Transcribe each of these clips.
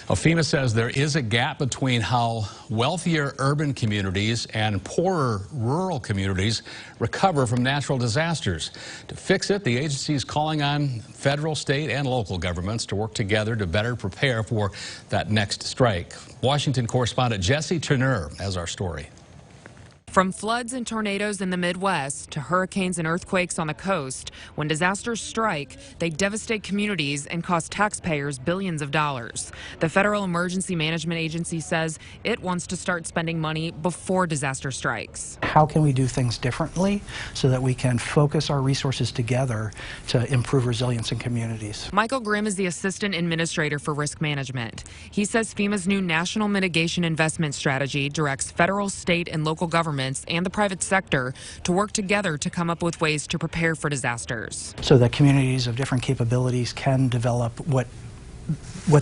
Well, FEMA says there is a gap between how wealthier urban communities and poorer rural communities recover from natural disasters. To fix it, the agency is calling on federal, state, and local governments to work together to better prepare for that next strike. Washington correspondent Jesse Turner has our story. From floods and tornadoes in the Midwest to hurricanes and earthquakes on the coast, when disasters strike, they devastate communities and cost taxpayers billions of dollars. The Federal Emergency Management Agency says it wants to start spending money before disaster strikes. How can we do things differently so that we can focus our resources together to improve resilience in communities? Michael Grimm is the Assistant Administrator for Risk Management. He says FEMA's new National Mitigation Investment Strategy directs federal, state, and local governments and the private sector to work together to come up with ways to prepare for disasters. So that communities of different capabilities can develop what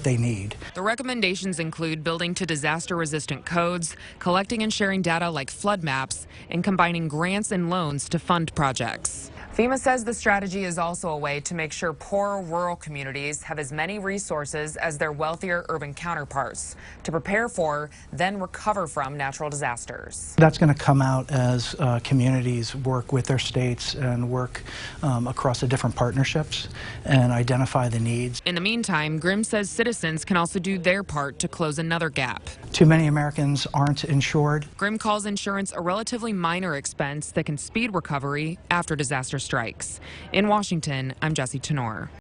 they need. The recommendations include building to disaster-resistant codes, collecting and sharing data like flood maps, and combining grants and loans to fund projects. FEMA says the strategy is also a way to make sure poorer rural communities have as many resources as their wealthier urban counterparts to prepare for, then recover from natural disasters. That's going to come out as communities work with their states and work across the different partnerships and identify the needs. In the meantime, Grimm says citizens can also do their part to close another gap. Too many Americans aren't insured. Grimm calls insurance a relatively minor expense that can speed recovery after disaster strikes. In Washington, I'm Jesse Tenor.